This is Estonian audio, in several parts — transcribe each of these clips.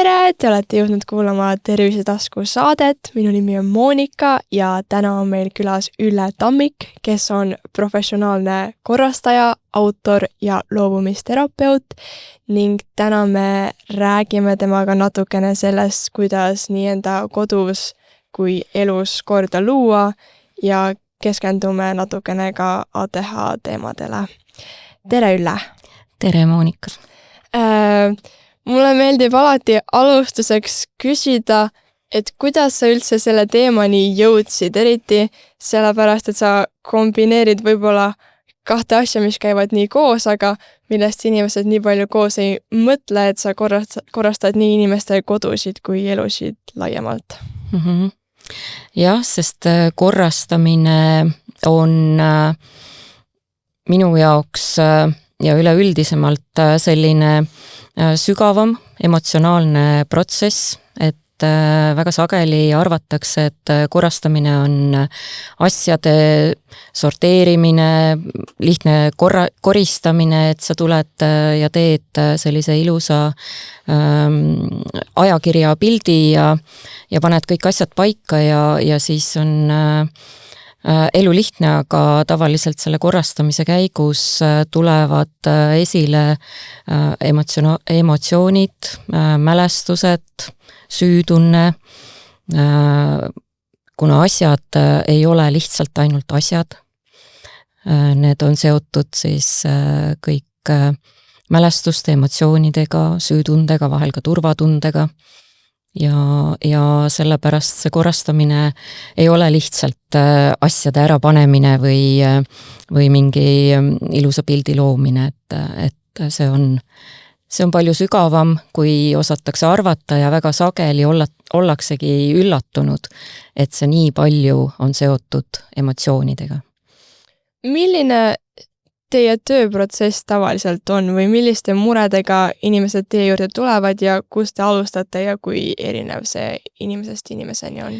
Tere, te olete jõudnud kuulama Tervisetasku saadet. Minu nimi on Monika ja täna on meil külas Ülle Tammik, kes on professionaalne korrastaja, autor ja loobumisterapeut ning täna me räägime temaga natukene sellest, kuidas nii enda kodus kui elus korda luua ja keskendume natukene ka ATH teemadele. Tere, Ülle! Tere, Monika! Mulle meeldib alati alustuseks küsida, et kuidas sa üldse selle teemani jõudsid, eriti sellepärast, et sa kombineerid võib-olla kahte asja, mis käivad nii koos, aga millest inimesed nii palju koos ei mõtle, et sa korrastad nii inimeste kodusid kui elusid laiemalt. Jah, sest korrastamine on minu jaoks ja üleüldisemalt selline sügavam emotsionaalne protsess, et väga sageli arvatakse, et korrastamine on asjade sorteerimine, lihtne koristamine, et sa tuled ja teed sellise ilusa ajakirja pildi ja paned kõik asjad paika ja siis on elu lihtne, aga tavaliselt selle korrastamise käigus tulevad esile emotsioonid, mälestused, süütunne, kuna asjad ei ole lihtsalt ainult asjad. Need on seotud siis kõik mälestuste, emotsioonidega, süütundega, vahel ka turvatundega. Ja sellepärast see korrastamine ei ole lihtsalt asjade ärapanemine või mingi ilusa pildi loomine, et see on palju sügavam, kui osatakse arvata ja väga sageli ollaksegi üllatunud, et see nii palju on seotud emotsioonidega. Milline teie tööprotsess tavaliselt on või milliste muredega inimesed teie juurde tulevad ja kus te alustate ja kui erinev see inimesest inimeseni on?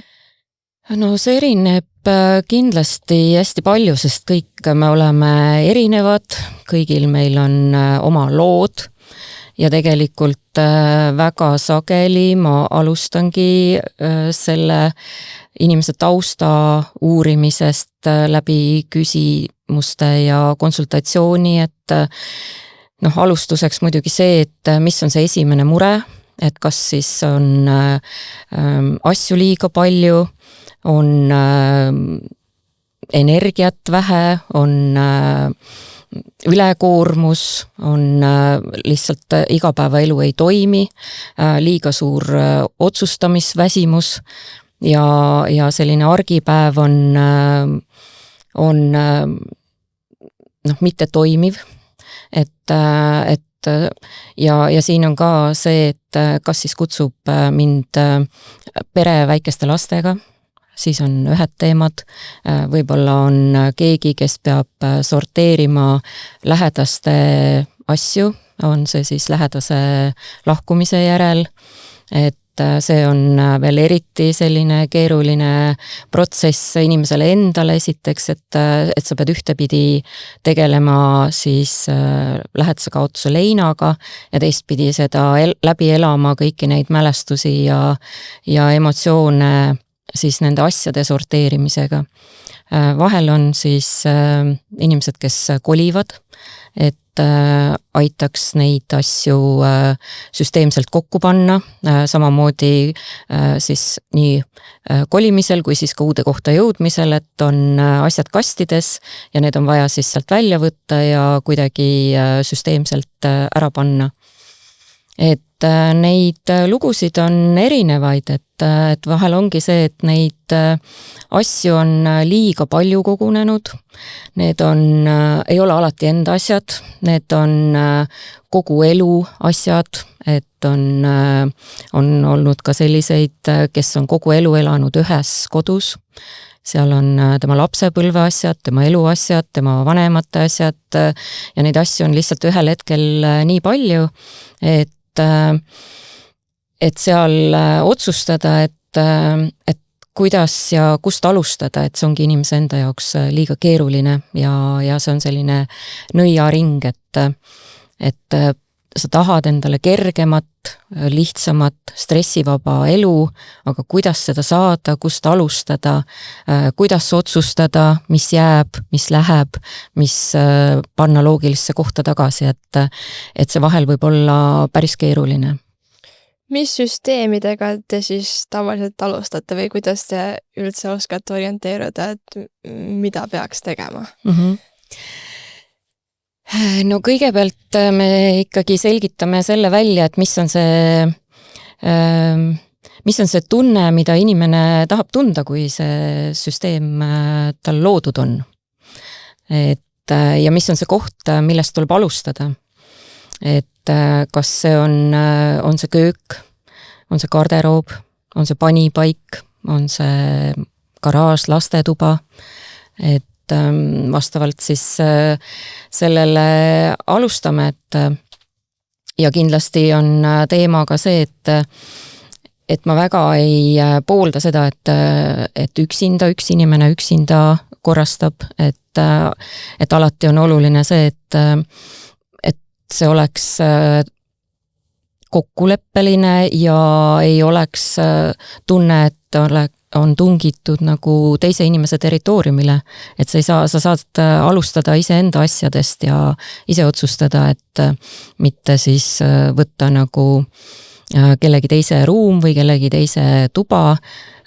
No see erineb kindlasti hästi palju, sest kõik me oleme erinevad, kõigil meil on oma lood ja tegelikult väga sageli ma alustangi selle inimese tausta uurimisest läbi küsimuste ja konsultatsiooni, et alustuseks muidugi see, et mis on see esimene mure, et kas siis on asju liiga palju, on energiat vähe, on ülekoormus, on lihtsalt igapäevaelu ei toimi, liiga suur otsustamisväsimus ja selline argipäev on mitte toimiv, et ja siin on ka see, et kas siis kutsub mind pere väikeste lastega, siis on ühed teemad, võib-olla on keegi, kes peab sorteerima lähedaste asju, on see siis lähedase lahkumise järel, et see on veel eriti selline keeruline protsess inimesele endale esiteks, et sa pead ühtepidi tegelema siis lähedase kaotuse leinaga ja teistpidi seda läbi elama kõiki neid mälestusi ja emotsioone siis nende asjade sorteerimisega. Vahel on siis inimesed, kes kolivad, et aitaks neid asju süsteemselt kokku panna, samamoodi siis nii kolimisel kui siis ka uude kohta jõudmisel, et on asjad kastides ja need on vaja siis sealt välja võtta ja kuidagi süsteemselt ära panna. Et neid lugusid on erinevaid, et vahel ongi see, et neid asju on liiga palju kogunenud, need ei ole alati enda asjad, need on kogu elu asjad, et on olnud ka selliseid, kes on kogu elu elanud ühes kodus, seal on tema lapsepõlve asjad, tema elu asjad, tema vanemate asjad ja neid asju on lihtsalt ühel hetkel nii palju, et seal otsustada, et kuidas ja kust alustada, et see ongi inimese enda jaoks liiga keeruline ja see on selline nõiaring, et sa tahad endale kergemat, lihtsamat, stressivaba elu, aga kuidas seda saada, kust alustada, kuidas otsustada, mis jääb, mis läheb, mis panna loogilisse kohta tagasi, et see vahel võib olla päris keeruline. Mis süsteemidega te siis tavaliselt alustate või kuidas te üldse oskate orienteeruda, et mida peaks tegema? No kõigepealt me ikkagi selgitame selle välja, et mis on see tunne, mida inimene tahab tunda, kui see süsteem tal loodud on. Ja mis on see koht, millest tuleb alustada. Et kas see on see köök, on see garderoob, on see panipaik, on see garaaž, lastetuba, et vastavalt siis sellele alustame, ja kindlasti on teema ka see, et ma väga ei poolda seda, et üks inimene üksinda korrastab, et alati on oluline see, et see oleks kokkuleppeline ja ei oleks tunne, et on tungitud nagu teise inimese territooriumile, et sa saad alustada iseenda asjadest ja ise otsustada, et mitte siis võtta nagu kellegi teise ruum või kellegi teise tuba,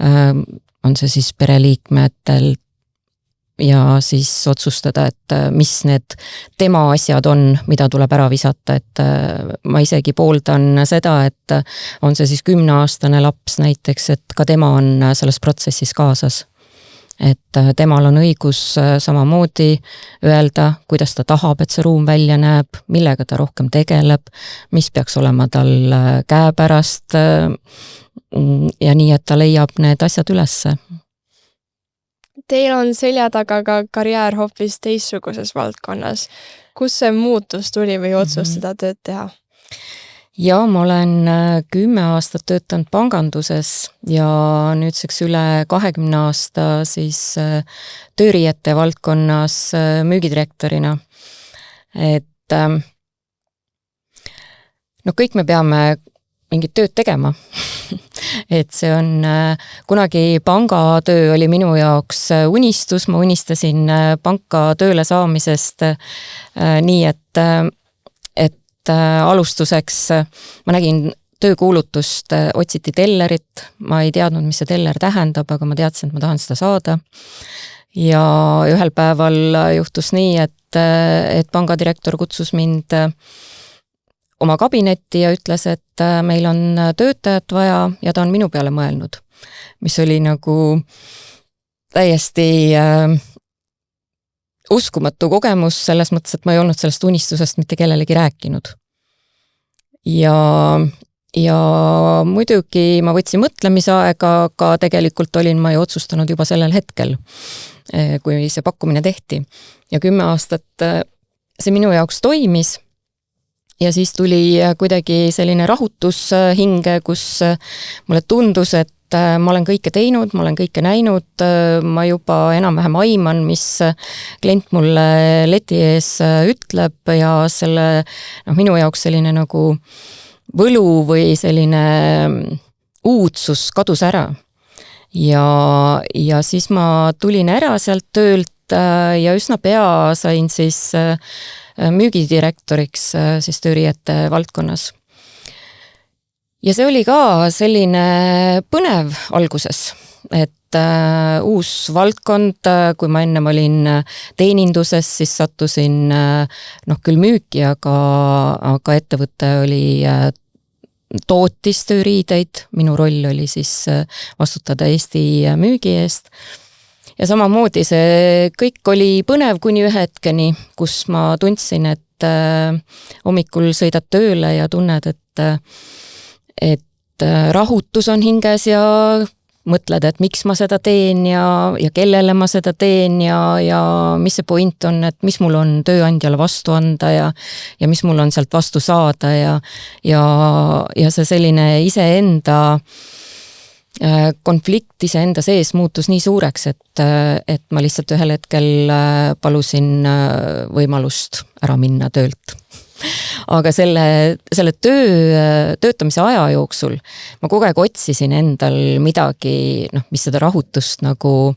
on see siis pereliikmetel, ja siis otsustada, et mis need tema asjad on, mida tuleb ära visata, et ma isegi pooldan seda, et on see siis 10-aastane laps näiteks, et ka tema on selles protsessis kaasas. Et temal on õigus samamoodi öelda, kuidas ta tahab, et see ruum välja näeb, millega ta rohkem tegeleb, mis peaks olema tal käepärast ja nii, et ta leiab need asjad ülesse. Teil on selja taga ka karjäär hoopis teistsuguses valdkonnas. Kus see muutus tuli või otsus seda tööd teha? Ja ma olen 10 aastat töötanud panganduses ja nüüdseks üle 20 aasta siis tööriiete valdkonnas müügidirektorina. Et no kõik me peame mingit tööd tegema. Et see on, kunagi pangatöö oli minu jaoks unistus, ma unistasin panka tööle saamisest nii, et alustuseks ma nägin töökuulutust, otsiti tellerit, ma ei teadnud, mis see teller tähendab, aga ma teadsin, et ma tahan seda saada. Ja ühel päeval juhtus nii, et pangadirektor kutsus mind oma kabinetti ja ütles, et meil on töötajat vaja ja ta on minu peale mõelnud, mis oli nagu täiesti uskumatu kogemus selles mõttes, et ma ei olnud sellest unistusest mitte kellelegi rääkinud. Ja muidugi ma võtsin mõtlemisaega, aga tegelikult olin ma ju otsustanud juba sellel hetkel, kui see pakkumine tehti. Ja 10 aastat see minu jaoks toimis. Ja siis tuli kuidagi selline rahutus hinge, kus mulle tundus, et ma olen kõike teinud, ma olen kõike näinud, ma juba enam-vähem aiman, mis klient mulle leti ees ütleb ja selle minu jaoks selline nagu võlu või selline uudsus kadus ära. Ja siis ma tulin ära sealt töölt ja üsna pea sain siis müügidirektoriks siis tööriiete valdkonnas. Ja see oli ka selline põnev alguses, et uus valdkond, kui ma ennem olin teeninduses, siis sattusin küll müüki, aga ettevõte oli tootis tööriideid, minu roll oli siis vastutada Eesti müügi eest. Ja samamoodi see kõik oli põnev kuni ühe hetkeni, kus ma tundsin, et hommikul sõidad tööle ja tunned, et rahutus on hinges ja mõtled, et miks ma seda teen ja kellele ma seda teen ja mis see point on, et mis mul on tööandjale vastu anda ja mis mul on sealt vastu saada ja see selline iseenda konflikt iseenda sees muutus nii suureks, et ma lihtsalt ühel hetkel palusin võimalust ära minna töölt. aga selle töötamise aja jooksul ma kogu aeg otsisin endal midagi, mis seda rahutust nagu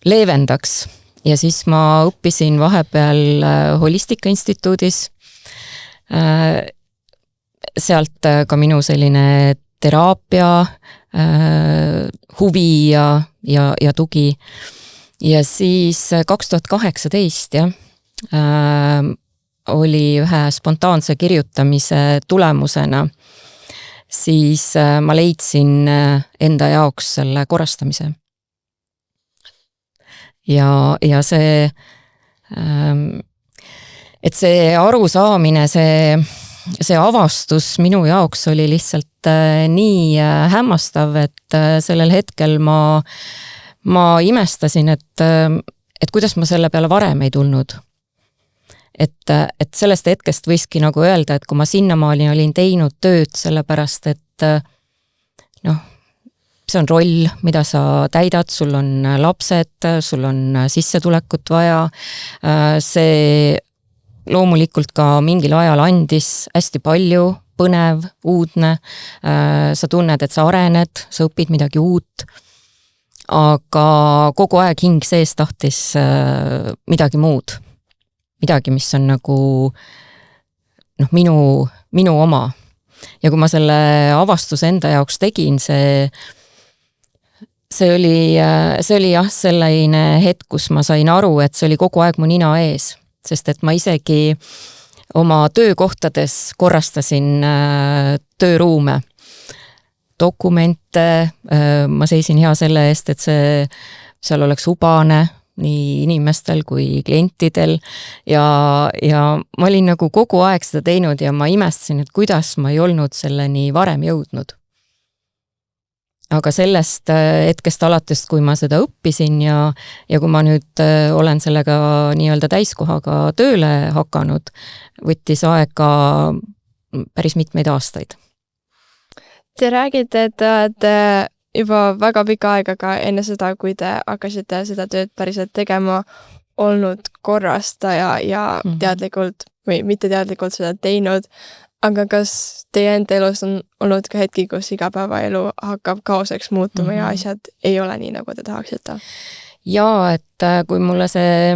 leevendaks. Ja siis ma õppisin vahepeal Holistika Instituudis. Sealt ka minu selline teraapia, huvi ja tugi. Ja siis 2018 oli ühe spontaanse kirjutamise tulemusena, siis ma leidsin enda jaoks selle korrastamise. Ja see, et see arusaamine, see avastus minu jaoks oli lihtsalt nii hämmastav, et sellel hetkel ma imestasin, et kuidas ma selle peale varem ei tulnud. Et sellest hetkest võiski nagu öelda, et kui ma sinnamaani olin teinud tööd sellepärast, et see on roll, mida sa täidad, sul on lapsed, sul on sissetulekut vaja, see loomulikult ka mingil ajal andis hästi palju, põnev, uudne, sa tunned, et sa arened, sa õpid midagi uut, aga kogu aeg hing sees tahtis midagi muud. Midagi, mis on nagu minu oma. Ja kui ma selle avastuse enda jaoks tegin, see oli jah, selline hetk, kus ma sain aru, et see oli kogu aeg mu nina ees, sest et ma isegi oma töökohtades korrastasin tööruume, dokumente, ma seisin hea selle eest, et seal oleks ubane nii inimestel kui klientidel ja ma olin nagu kogu aeg seda teinud ja ma imestasin, et kuidas ma ei olnud selleni varem jõudnud. Aga sellest hetkest alates, kui ma seda õppisin ja kui ma nüüd olen sellega nii-öelda täiskohaga tööle hakanud, võttis aega päris mitmeid aastaid. Te räägite, et olete juba väga pika aega ka enne seda, kui te hakkasite seda tööd päriselt tegema, olnud korrastaja ja teadlikult või mitte teadlikult seda teinud. Aga kas teie enda elus on olnud ka hetki, kus igapäevaelu hakkab kaoseks muutuma ja asjad ei ole nii, nagu te tahaksite? Jaa, et kui mulle see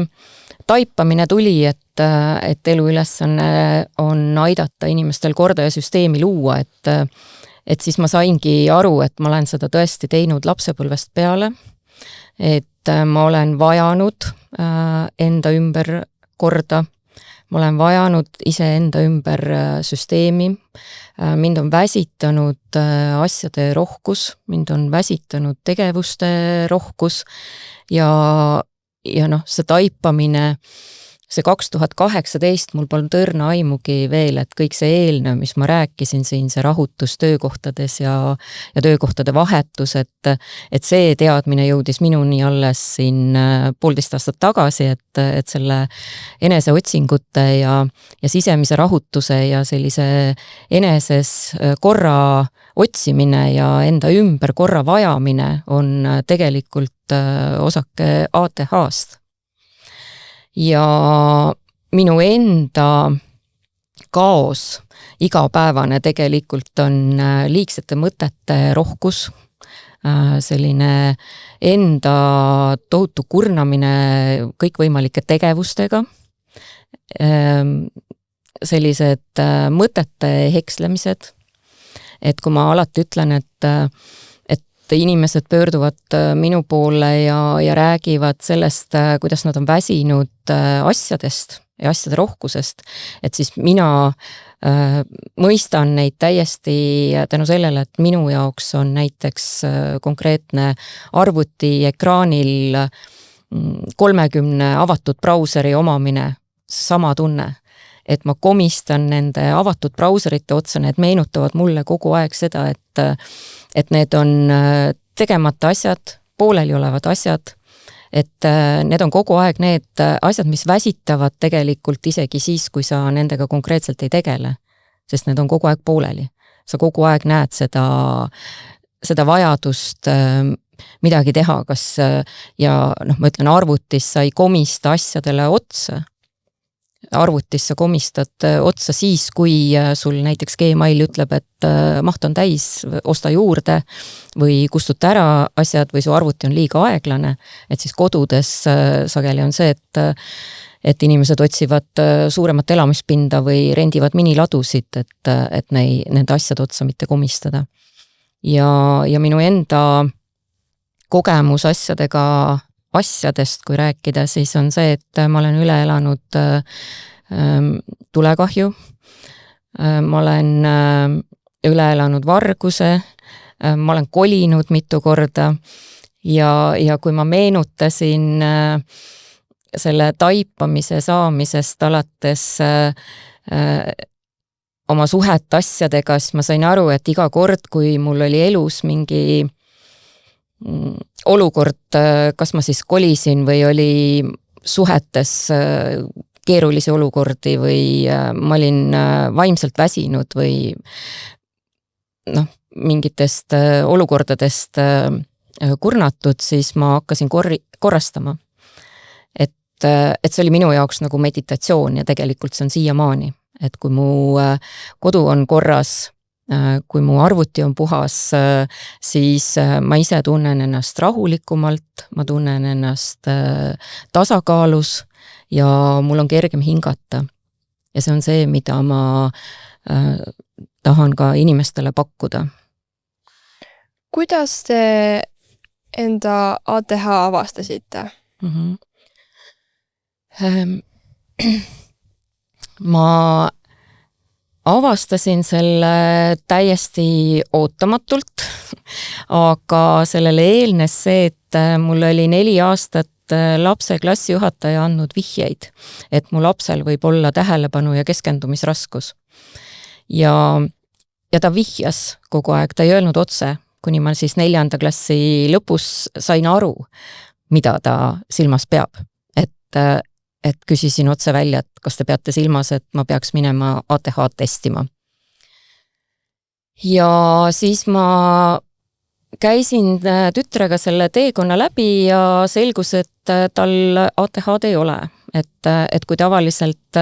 taipamine tuli, et elu ülesanne on aidata inimestel korda ja süsteemi luua, et siis ma saingi aru, et ma olen seda tõesti teinud lapsepõlvest peale, et ma olen vajanud enda ümber korda, ma olen vajanud iseenda ümber süsteemi, mind on väsitanud asjade rohkus, mind on väsitanud tegevuste rohkus ja see taipamine, see 2018 mul polnud õrna aimugi veel, et kõik see eelnev, mis ma rääkisin siin, see rahutus töökohtades ja töökohtade vahetus, et see teadmine jõudis minuni alles siin 1,5 aastat tagasi, et selle eneseotsingute ja sisemise rahutuse ja sellise eneses korra otsimine ja enda ümber korra vajamine on tegelikult osake ATH-st. Ja minu enda kaos igapäevane tegelikult on liigsete mõtete rohkus, selline enda tohutu kurnamine kõikvõimalike tegevustega, sellised mõtete hekslemised, et kui ma alati ütlen, et inimesed pöörduvad minu poole ja räägivad sellest, kuidas nad on väsinud asjadest ja asjade rohkusest, et siis mina mõistan neid täiesti tänu sellele, et minu jaoks on näiteks konkreetne arvuti ekraanil 30 avatud brauseri omamine sama tunne, et ma komistan nende avatud brauserite otsa, need meenutavad mulle kogu aeg seda, et need on tegemata asjad, pooleli olevad asjad, et need on kogu aeg need asjad, mis väsitavad tegelikult isegi siis, kui sa nendega konkreetselt ei tegele, sest need on kogu aeg pooleli. Sa kogu aeg näed seda vajadust midagi teha, kas ma ütlen arvutis, sa ei komista asjadele otsa, arvutisse komistad otsa siis, kui sul näiteks Gmail ütleb, et maht on täis, osta juurde või kustuta ära asjad või su arvuti on liiga aeglane, et siis kodudes sageli on see, et inimesed otsivad suuremat elamispinda või rendivad miniladusid, et nende asjade otsa mitte komistada. Ja minu enda kogemus asjadest, kui rääkida, siis on see, et ma olen üle elanud tulekahju, ma olen üle elanud varguse, ma olen kolinud mitu korda ja kui ma meenutasin selle taipamise saamisest alates oma suhet asjadega, siis ma sain aru, et iga kord, kui mul oli elus mingi olukord, kas ma siis kolisin või oli suhetes keerulisi olukordi või ma olin vaimselt väsinud või mingitest olukordadest kurnatud, siis ma hakkasin korrastama. Et see oli minu jaoks nagu meditatsioon ja tegelikult see on siiamaani. Et kui mu kodu on korras, kui mu arvuti on puhas, siis ma ise tunnen ennast rahulikumalt, ma tunnen ennast tasakaalus ja mul on kergem hingata. Ja see on see, mida ma tahan ka inimestele pakkuda. Kuidas te enda ATH avastasite? Ma avastasin selle täiesti ootamatult, aga sellele eelnes see, et mul oli 4 aastat lapse klassijuhataja andnud vihjeid, et mu lapsel võib olla tähelepanu ja keskendumisraskus. Ja ta vihjas kogu aeg, ta ei öelnud otse, kuni ma siis 4. klassi lõpus sain aru, mida ta silmas peab. Et küsisin otse välja, et kas te peate silmas, et ma peaks minema ATH testima. Ja siis ma käisin tütrega selle teekonna läbi ja selgus, et tal ATH-d ei ole. Et kui tavaliselt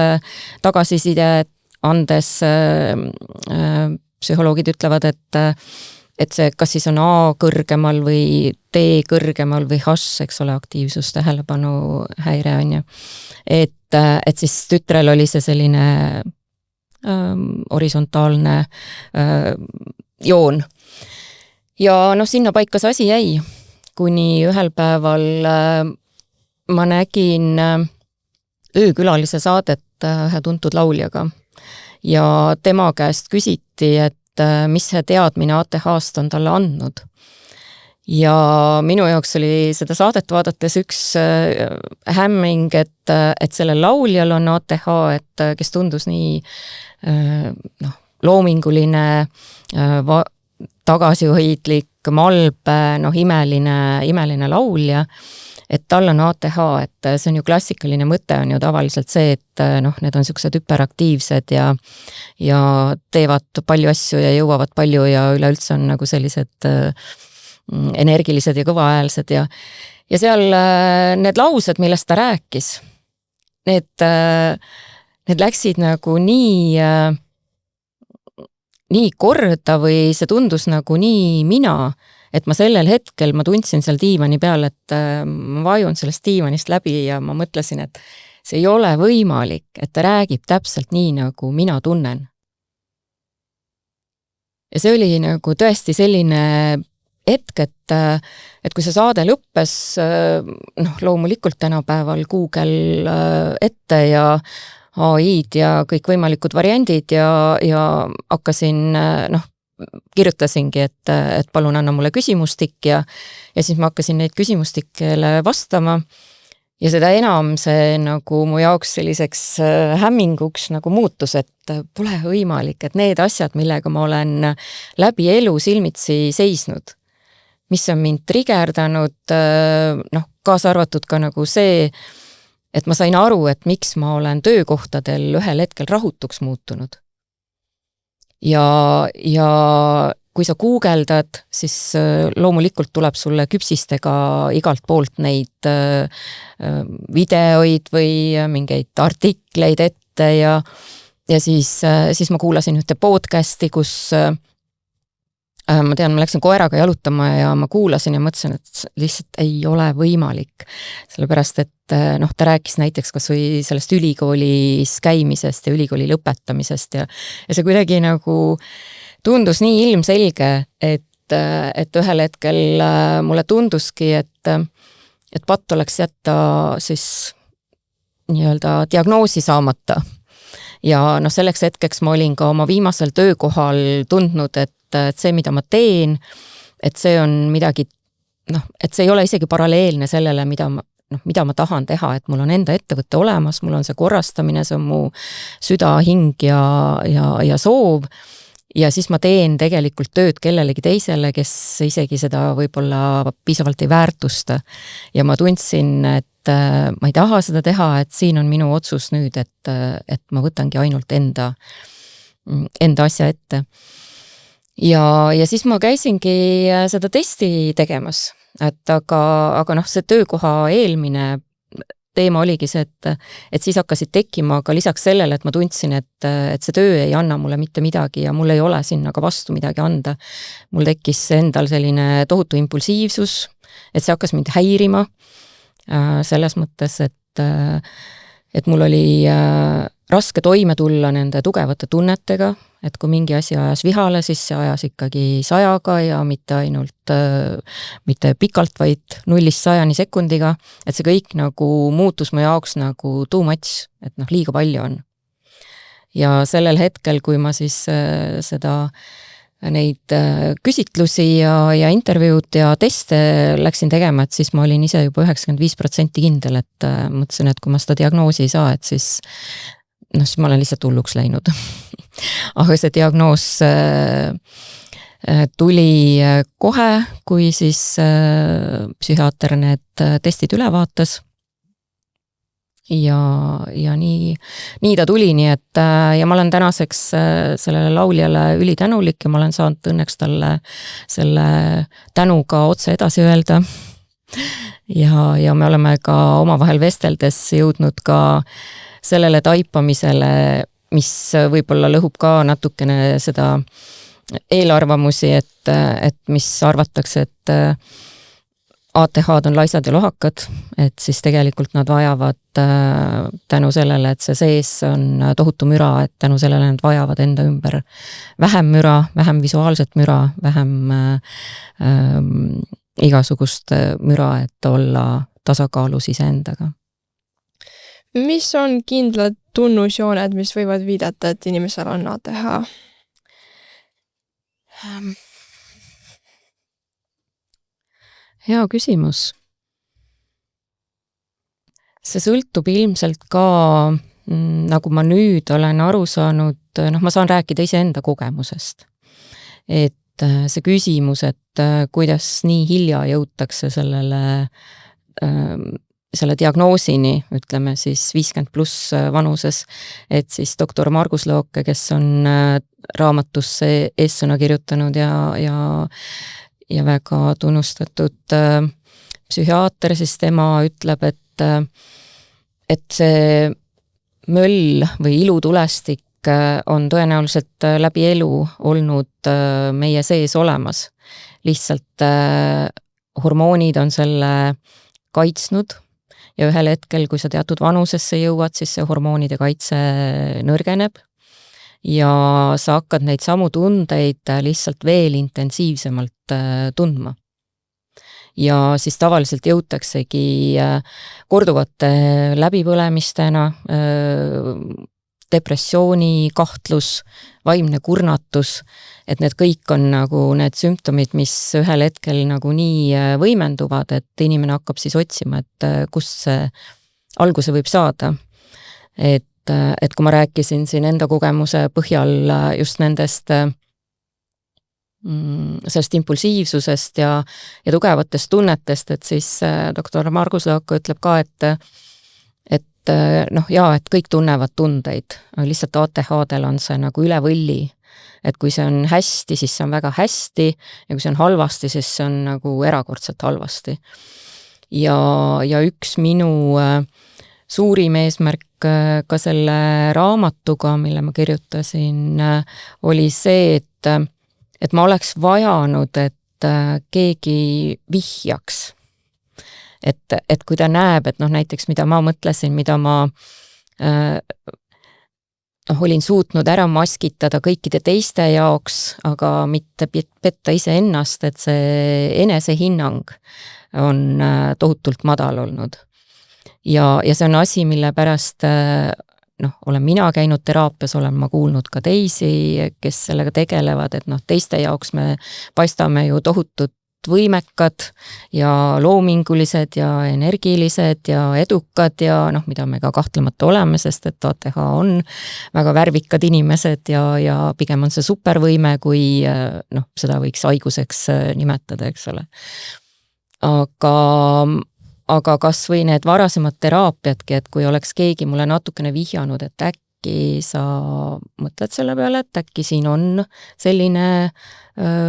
tagasiside andes psühholoogid ütlevad, et see kas siis on A kõrgemal või D kõrgemal või H, eks ole, aktiivsus, tähelepanu häire on ju. Et siis tütrel oli see selline horisontaalne joon. Ja sinna paika see asi jäi, kuni ühel päeval ma nägin öökülalise saadet ühe tuntud lauljaga ja tema käest küsiti, et mis see teadmine ATH-st on talle andnud. Ja minu jaoks oli seda saadet vaadates üks hämming, et sellel lauljal on ATH, et kes tundus nii loominguline, tagasihoidlik, malbe, imeline laulja, et tal on ATH, et see on ju klassikaline mõte on ju tavaliselt see, et need on sellised hüperaktiivsed ja teevad palju asju ja jõuavad palju ja üleüldse on nagu sellised energilised ja kõvaäälsed ja seal need laused, millest ta rääkis, need läksid nagu nii korda või see tundus nagu nii mina, et ma sellel hetkel ma tundsin seal diivani peal, et ma vajun sellest diivanist läbi ja ma mõtlesin, et see ei ole võimalik, et ta räägib täpselt nii, nagu mina tunnen. Ja see oli nagu tõesti selline hetk, et kui see saade lõppes, loomulikult tänapäeval Google ette ja AI-d ja kõik võimalikud variandid ja hakkasin, kirjutasingi, et palun anna mulle küsimustik ja siis ma hakkasin neid küsimustikele vastama ja seda enam see nagu mu jaoks selliseks hämminguks nagu muutus, et pole võimalik, et need asjad, millega ma olen läbi elu silmitsi seisnud, mis on mind trigerdanud, kaasa arvatud ka nagu see, et ma sain aru, et miks ma olen töökohtadel ühel hetkel rahutuks muutunud. Ja kui sa guugeldad, siis loomulikult tuleb sulle küpsistega igalt poolt neid videoid või mingeid artikleid ette ja siis ma kuulasin ühte podcasti, kus ma tean, ma läksin koeraga jalutama ja ma kuulasin ja mõtlesin, et lihtsalt ei ole võimalik. Sellepärast, et ta rääkis näiteks kas või sellest ülikoolis käimisest ja ülikooli lõpetamisest ja see kuidagi nagu tundus nii ilmselge, et ühel hetkel mulle tunduski, et patt oleks jätta siis nii-öelda diagnoosi saamata. Ja selleks hetkeks ma olin ka oma viimasel töökohal tundnud, et see, mida ma teen, et see on midagi, et see ei ole isegi paralleelne sellele, mida ma tahan teha, et mul on enda ettevõtte olemas, mul on see korrastamine, see on mu süda, hing ja soov. Ja siis ma teen tegelikult tööd kellelegi teisele, kes isegi seda võib-olla piisavalt ei väärtusta. Ja ma tundsin, et ma ei taha seda teha, et siin on minu otsus nüüd, et ma võtangi ainult enda asja ette. Ja siis ma käisingi seda testi tegemas, aga see töökoha eelmine teema oligi see, et siis hakkasid tekkima ka lisaks sellele, et ma tundsin, et see töö ei anna mulle mitte midagi ja mul ei ole sinna ka vastu midagi anda. Mul tekkis endal selline tohutu impulsiivsus, et see hakkas mind häirima selles mõttes, et mul oli raske toime tulla nende tugevate tunnetega, et kui mingi asi ajas vihale, siis see ajas ikkagi 100-ga ja mitte pikalt, vaid 0-100 sekundiga, et see kõik nagu muutus mu jaoks nagu too much, et liiga palju on. Ja sellel hetkel, kui ma siis neid küsitlusi ja intervjuud ja teste läksin tegema, et siis ma olin ise juba 95% kindel, et mõtlesin, et kui ma seda diagnoosi ei saa, et siis ma olen lihtsalt hulluks läinud. Aga see diagnoos tuli kohe, kui siis psühhiaater need testid üle vaatas. Ja nii ta tuli, nii et ja ma olen tänaseks sellele lauljale ülitänulik ja ma olen saanud õnneks talle selle tänuga otse edasi öelda. Ja me oleme ka omavahel vesteldes jõudnud ka sellele taipamisele, mis võib-olla lõhub ka natukene seda eelarvamusi, et mis arvatakse, et ATH-d on laisad ja lohakad, et siis tegelikult nad vajavad tänu sellele, et see sees on tohutu müra, et tänu sellele nad vajavad enda ümber vähem müra, vähem visuaalset müra, vähem igasugust müra, et olla tasakaalus iseendaga. Mis on kindlad tunnusjooned, mis võivad viidata, et inimesel on ATH? Hea küsimus. See sõltub ilmselt ka, nagu ma nüüd olen aru saanud, ma saan rääkida iseenda kogemusest. Et see küsimus, et kuidas nii hilja jõutakse selle diagnoosini, ütleme siis 50+ vanuses, et siis doktor Margus Looke, kes on raamatusse eessõna kirjutanud ja väga tunnustatud psühhiaater, siis tema ütleb, et see möll või ilutulestik on tõenäoliselt läbi elu olnud meie sees olemas. Lihtsalt hormoonid on selle kaitsnud ja ühel hetkel, kui sa teatud vanusesse jõuad, siis see hormoonide kaitse nõrgeneb ja sa hakkad neid samu tundeid lihtsalt veel intensiivsemalt tundma. Ja siis tavaliselt jõutaksegi korduvate läbipõlemistena, depressiooni, kahtlus, vaimne kurnatus, et need kõik on nagu need sümptomid, mis ühel hetkel nagu nii võimenduvad, et inimene hakkab siis otsima, et kust see alguse võib saada. Et kui ma rääkisin siin enda kogemuse põhjal just nendest sellest impulsiivsusest ja tugevatest tunnetest, et siis doktor Margus Looke ütleb ka, et et kõik tunnevad tundeid, lihtsalt ATH-del on see nagu üle võlli, et kui see on hästi, siis see on väga hästi ja kui see on halvasti, siis see on nagu erakordselt halvasti. Ja üks minu suurim eesmärk ka selle raamatuga, mille ma kirjutasin, oli see, et ma oleks vajanud, et keegi vihjaks. Et kui ta näeb, et näiteks mida ma mõtlesin, mida ma olin suutnud ära maskitada kõikide teiste jaoks, aga mitte petta iseennast, et see enesehinnang on tohutult madal olnud. Ja see on asi, mille pärast olen mina käinud teraapias, olen ma kuulnud ka teisi, kes sellega tegelevad, et teiste jaoks me paistame ju tohutut võimekad ja loomingulised ja energilised ja edukad ja mida me ka kahtlemata oleme, sest et ATH on väga värvikad inimesed ja pigem on see supervõime, kui seda võiks haiguseks nimetada, eks ole. Aga kas või need varasemad teraapiadki, et kui oleks keegi mulle natukene vihjanud, et äkki sa mõtled selle peale, et äkki siin on selline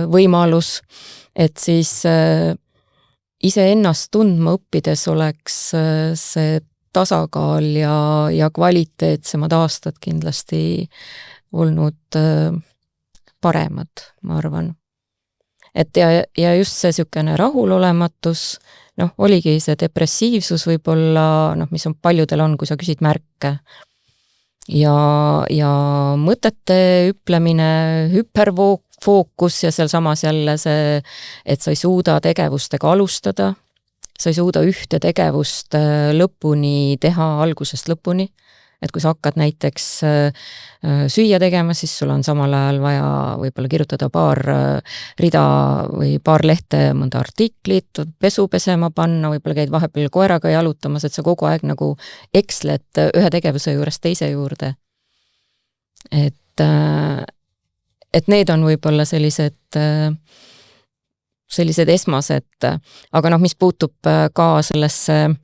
võimalus, et siis iseennast tundma õppides oleks see tasakaal ja kvaliteetsemad aastad kindlasti olnud paremad, ma arvan. Et ja just see sükene rahulolematus, oligi see depressiivsus võib-olla, mis on paljudel on, kui sa küsid märke. Ja mõtete ütlemine, hüperfookus ja seal samas jälle see, et sa ei suuda tegevustega alustada, sa ei suuda ühte tegevust lõpuni teha algusest lõpuni. Et kui sa hakkad näiteks süüa tegema, siis sul on samal ajal vaja võib-olla kirjutada paar rida või paar lehte mõnda artiklit, pesu pesema panna, võib-olla käid vahepeal koeraga jalutamas, et sa kogu aeg nagu eksled ühe tegevuse juurest teise juurde. Et need on võib-olla sellised esmased, aga mis puutub ka sellesse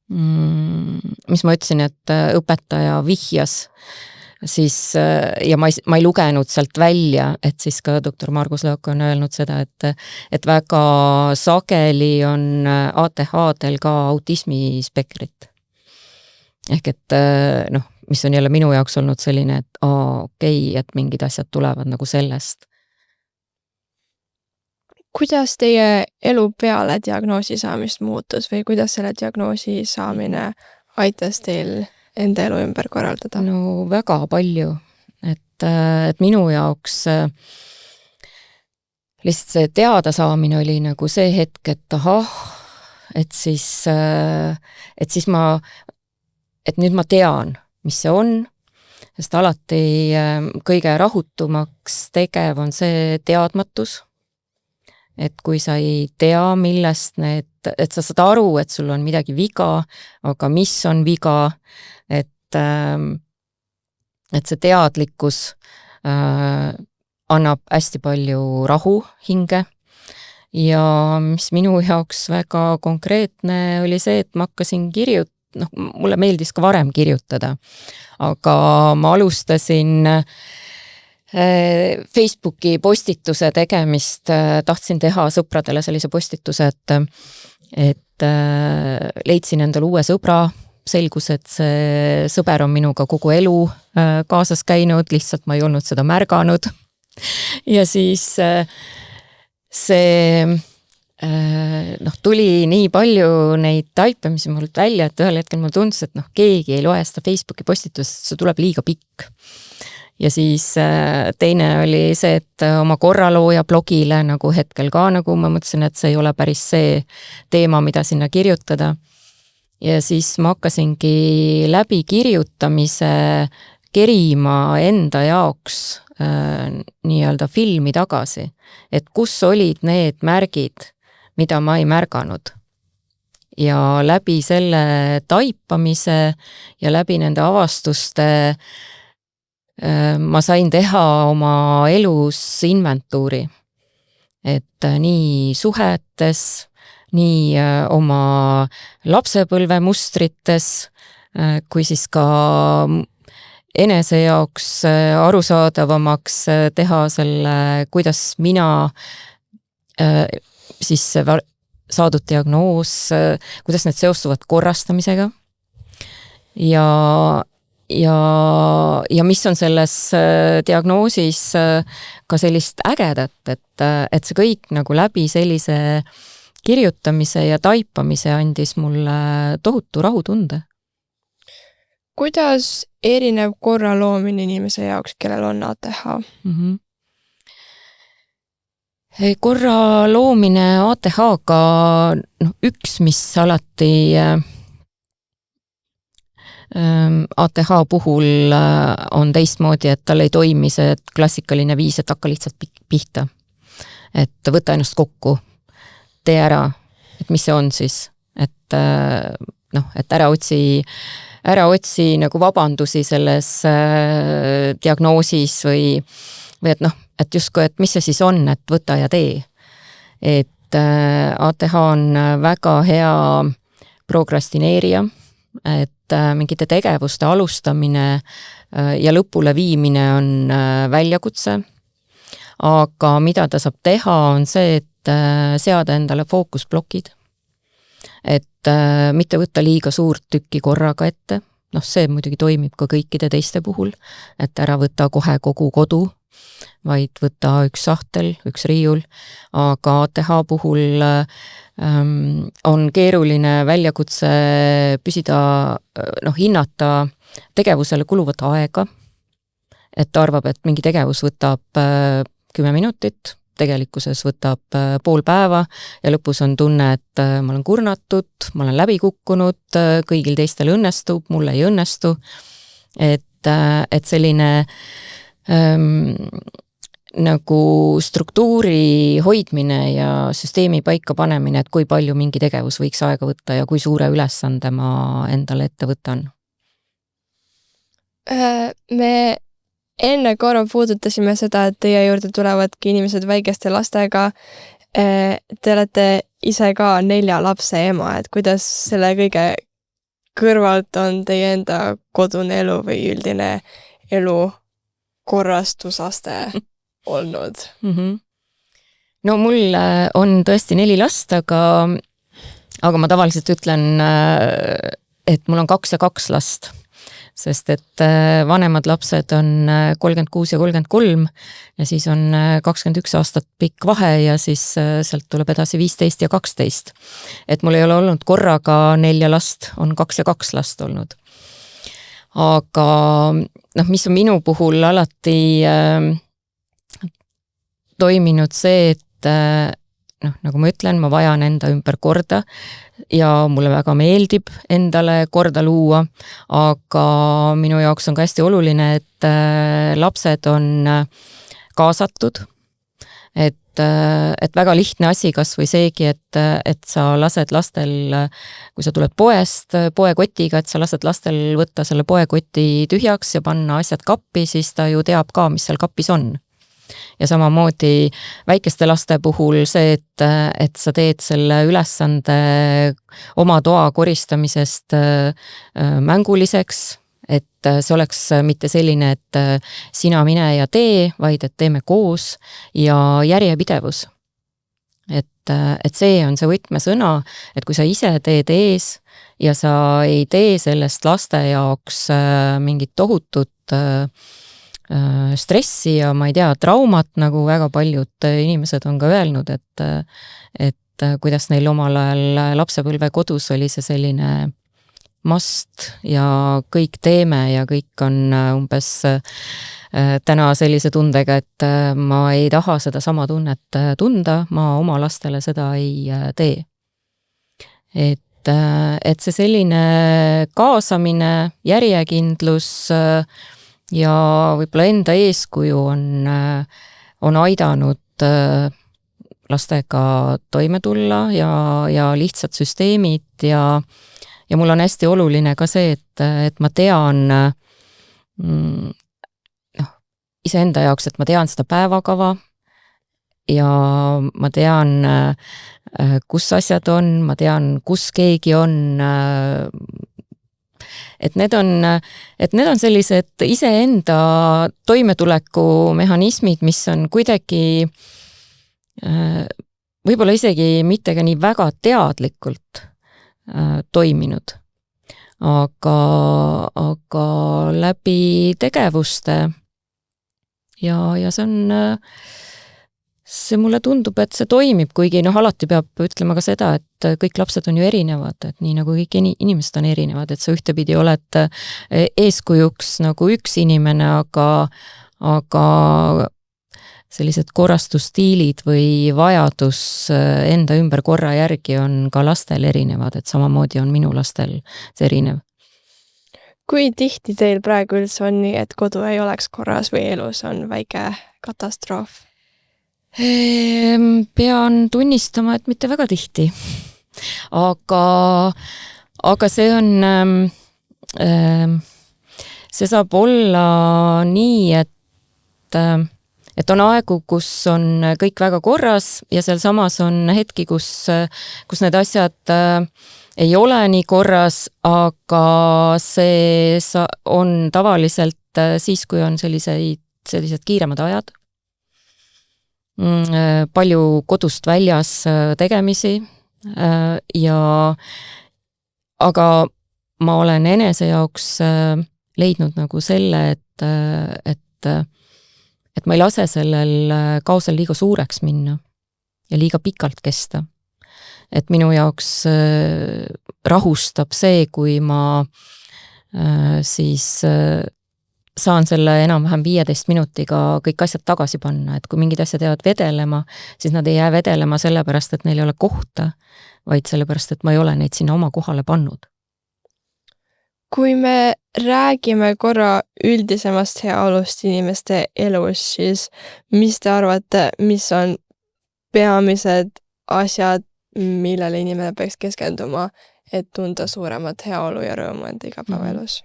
mis ma ütlesin, et õpetaja vihjas, siis, ja ma ei lugenud sealt välja, et siis ka doktor Margus Lõok on öelnud seda, et väga sageli on ATH-del ka autismispektrit. Ehk et mis on jälle minu jaoks olnud selline, et okei, et mingid asjad tulevad nagu sellest. Kuidas teie elu peale diagnoosi saamist muutus või kuidas selle diagnoosi saamine aitas teil enda elu ümber korraldada? No väga palju, et minu jaoks lihtsalt see teada saamine oli nagu see hetk, et nüüd ma tean, mis see on, sest alati kõige rahutumaks tegev on see teadmatus. Et kui sa ei tea, millest et sa saad aru, et sul on midagi viga, aga mis on viga, et see teadlikkus annab hästi palju rahu hinge. Ja mis minu jaoks väga konkreetne oli see, et ma hakkasin mulle meeldis ka varem kirjutada, aga ma alustasin Facebooki postituse tegemist, tahtsin teha sõpradele sellise postituse, et leidsin endale uue sõbra, selgus, et see sõber on minuga kogu elu kaasas käinud, lihtsalt ma ei olnud seda märganud. Ja siis see tuli nii palju neid taipamisi mult välja, et ühel hetkel mulle tundus, et keegi ei loe seda Facebooki postitust, see tuleb liiga pikk. Ja siis teine oli see, et oma korralooja blogile nagu hetkel ka nagu ma mõtlesin, et see ei ole päris see teema, mida sinna kirjutada. Ja siis ma hakkasingi läbi kirjutamise kerima enda jaoks nii-öelda filmi tagasi, et kus olid need märgid, mida ma ei märganud. Ja läbi selle taipamise ja läbi nende avastuste ma sain teha oma elus inventuuri, et nii suhetes, nii oma lapsepõlve mustrites, kui siis ka enese jaoks arusaadavamaks teha selle, kuidas mina siis saadud diagnoos, kuidas need seostuvad korrastamisega ja mis on selles diagnoosis ka sellist ägedat, et see kõik nagu läbi sellise kirjutamise ja taipamise andis mulle tohutu rahutunde. Kuidas erinev korra loomine inimese jaoks, kellel on ATH? Korra loomine ATH-ga, üks, mis alati ATH puhul on teistmoodi, et tal ei toimi see klassikaline viis, et hakka lihtsalt pihta. Et võta ennast kokku, tee ära, et mis see on siis, et ära otsi nagu vabandusi selles diagnoosis või et justkui, et mis see siis on, et võta ja tee. Et ATH on väga hea prokrastineerija, et mingite tegevuste alustamine ja lõpule viimine on väljakutse, aga mida ta saab teha, on see, et seada endale fookusblokid, et mitte võtta liiga suurt tükki korraga ette, see muidugi toimib ka kõikide teiste puhul, et ära võta kohe kogu kodu, vaid võta üks sahtel, üks riiul, aga ATH puhul on keeruline väljakutse püsida, hinnata tegevusele kuluvat aega, et ta arvab, et mingi tegevus võtab 10 minutit, tegelikkuses võtab pool päeva ja lõpus on tunne, et ma olen kurnatud, ma olen läbi kukkunud, kõigil teistel õnnestub, mul ei õnnestu, et selline nagu struktuuri hoidmine ja süsteemi paika panemine, et kui palju mingi tegevus võiks aega võtta ja kui suure ülesande ma endale ette võtan. Me enne korra puudutasime seda, et teie juurde tulevadki inimesed väikeste lastega. Te olete ise ka 4 lapse ema, et kuidas selle kõige kõrvalt on teie enda kodune elu või üldine elu korrastusaste olnud? No mul on tõesti 4 last, aga ma tavaliselt ütlen, et mul on 2 ja 2 last, sest et vanemad lapsed on 36 ja 33 ja siis on 21 aastat pikk vahe ja siis sealt tuleb edasi 15 ja 12. Et mul ei ole olnud korraga 4 last, on 2 ja 2 last olnud. Aga mis on minu puhul alati toiminud see, et nagu ma ütlen, ma vajan enda ümber korda ja mulle väga meeldib endale korda luua, aga minu jaoks on ka hästi oluline, et lapsed on kaasatud, et väga lihtne asi kas või seegi, et sa lased lastel, kui sa tuled poest poekotiga, et sa lased lastel võtta selle poekoti tühjaks ja panna asjad kappi, siis ta ju teab ka, mis seal kapis on. Ja samamoodi väikeste laste puhul see, et sa teed selle ülesande oma toa koristamisest mänguliseks, et see oleks mitte selline, et sina mine ja tee, vaid et teeme koos ja järjepidevus. Et see on see võtmesõna, et kui sa ise teed ees ja sa ei tee sellest laste jaoks mingit tohutut stressi ja ma ei tea, traumat, nagu väga paljud inimesed on ka öelnud, et kuidas neil omal ajal lapsepõlve kodus oli see selline must ja kõik teeme ja kõik on umbes täna sellise tundega, et ma ei taha seda sama tunnet tunda, ma oma lastele seda ei tee. Et see selline kaasamine, järjekindlus ja võib-olla enda eeskuju on aidanud lastega toime tulla ja lihtsad süsteemid ja mul on hästi oluline ka see, et ma tean iseenda jaoks, et ma tean seda päevakava ja ma tean, kus asjad on, ma tean, kus keegi on, et need on sellised iseenda toimetulekumehhanismid, mis on kuidagi võib-olla isegi mitte ka nii väga teadlikult toiminud. Aga läbi tegevuste ja see mulle tundub, et see toimib, kuigi alati peab ütlema ka seda, et kõik lapsed on ju erinevad, et nii nagu kõik inimesed on erinevad, et sa ühtepidi oled eeskujuks nagu üks inimene, aga sellised korrastusstiilid või vajadus enda ümber korra järgi on ka lastel erinevad, et samamoodi on minu lastel see erinev. Kui tihti teil praegu üldse on nii, et kodu ei oleks korras või elus on väike katastroof? Pean tunnistama, et mitte väga tihti. Aga see on, see saab olla nii, et on aegu, kus on kõik väga korras ja seal samas on hetki, kus need asjad ei ole nii korras, aga see on tavaliselt siis, kui on sellised kiiremad ajad. Palju kodust väljas tegemisi aga ma olen enese jaoks leidnud nagu selle, et ma ei lase sellel kaosel liiga suureks minna ja liiga pikalt kesta. Et minu jaoks rahustab see, kui ma siis saan selle enam-vähem 15 minutiga kõik asjad tagasi panna, et kui mingid asjad jäävad vedelema, siis nad ei jää vedelema sellepärast, et neil ei ole kohta, vaid sellepärast, et ma ei ole neid sinna oma kohale pannud. Kui me räägime korra üldisemast heaolust inimeste elus, siis mis te arvate, mis on peamised asjad, millele inimene peaks keskenduma, et tunda suuremat heaolu ja rõõmu enda igapäevaelus?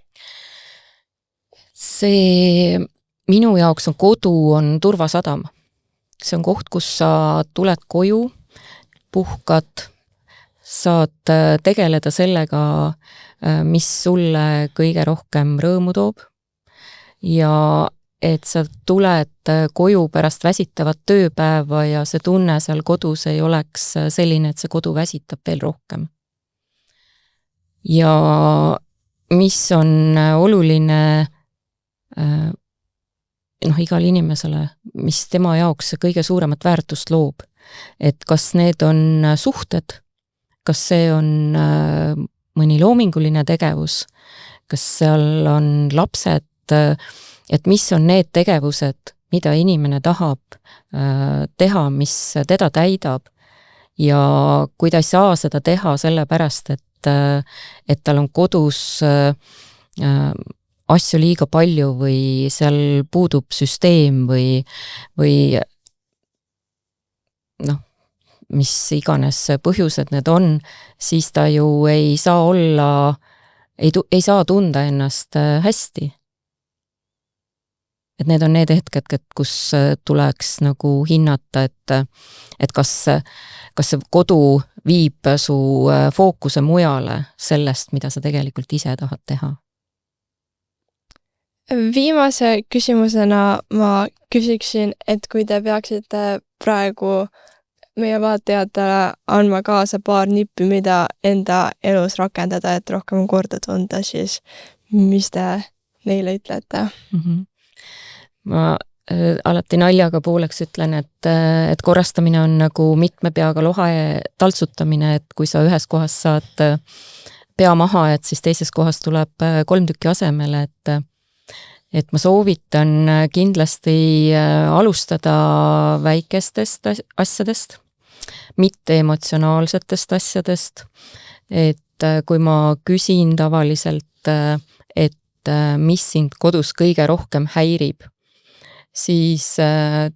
See minu jaoks on kodu on turvasadam. See on koht, kus sa tuled koju, puhkad, saad tegeleda sellega, mis sulle kõige rohkem rõõmu toob ja et sa tuled koju pärast väsitavat tööpäeva ja see tunne seal kodus ei oleks selline, et see kodu väsitab veel rohkem. Ja mis on oluline igal inimesele, mis tema jaoks kõige suuremat väärtust loob, et kas need on suhted, kas see on mõni loominguline tegevus, kas seal on lapsed, et mis on need tegevused, mida inimene tahab teha, mis teda täidab ja kui ta ei saa seda teha sellepärast, et tal on kodus asju liiga palju või seal puudub süsteem või mis iganes põhjused need on, siis ta ju ei saa olla, ei saa tunda ennast hästi. Et need on need hetked, kus tuleks nagu hinnata, et kas see kodu viib su fookuse mujale sellest, mida sa tegelikult ise tahad teha. Viimase küsimusena ma küsiksin, et kui te peaksite praegu meie vaatajatele andma kaasa paar nippi, mida enda elus rakendada, et rohkem korda tunda, siis mis te neile ütlete? Ma alati naljaga pooleks ütlen, et korrastamine on nagu mitme peaga lohe taltsutamine, et kui sa ühes kohas saad pea maha, et siis teises kohas tuleb 3 tükki asemele, et ma soovitan kindlasti alustada väikestest asjadest, mitte emotsionaalsetest asjadest, et kui ma küsin tavaliselt, et mis sind kodus kõige rohkem häirib, siis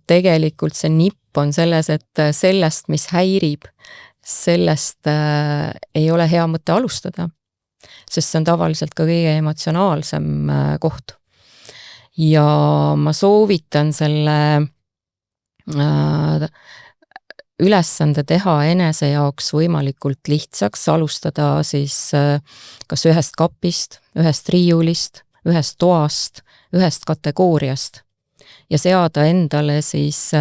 tegelikult see nipp on selles, et sellest, mis häirib, sellest ei ole hea mõte alustada, sest see on tavaliselt ka kõige emotsionaalsem koht. Ja ma soovitan selle ülesande teha enese jaoks võimalikult lihtsaks, alustada siis kas ühest kapist, ühest riiulist, ühest toast, ühest kategooriast ja seada endale siis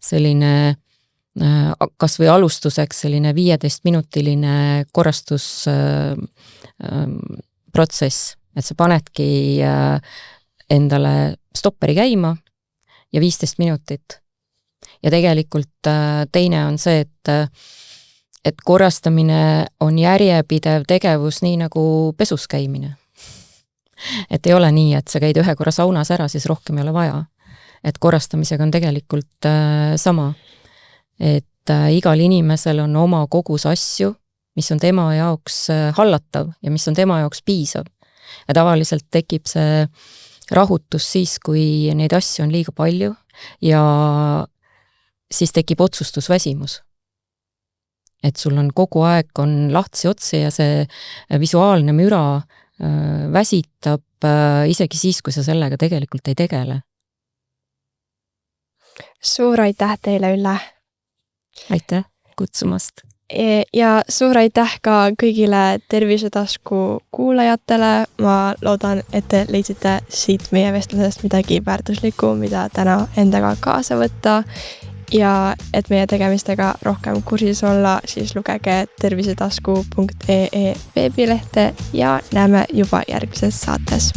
selline kas või alustuseks selline 15-minutiline korrastusprotsess, et sa panedki endale stopperi käima ja 15 minutit. Ja tegelikult teine on see, et korrastamine on järjepidev tegevus nii nagu pesus käimine. Et ei ole nii, et sa käid ühe korra saunas ära, siis rohkem ei ole vaja. Et korrastamisega on tegelikult sama. Et igal inimesel on oma kogus asju, mis on tema jaoks hallatav ja mis on tema jaoks piisav. Ja tavaliselt tekib see rahutus siis, kui neid asju on liiga palju ja siis tekib otsustusväsimus. Et sul on kogu aeg on lahtsi otsi ja see visuaalne müra väsitab isegi siis, kui sa sellega tegelikult ei tegele. Suur aitäh teile, Ülle! Aitäh kutsumast! Ja suur aitäh ka kõigile Tervisetasku kuulajatele. Ma loodan, et te leidsite siit meie vestlusest midagi väärtuslikku, mida täna endaga kaasa võtta. Ja et meie tegemistega rohkem kursis olla, siis lugege tervisetasku.ee veebilehte ja näeme juba järgmises saates.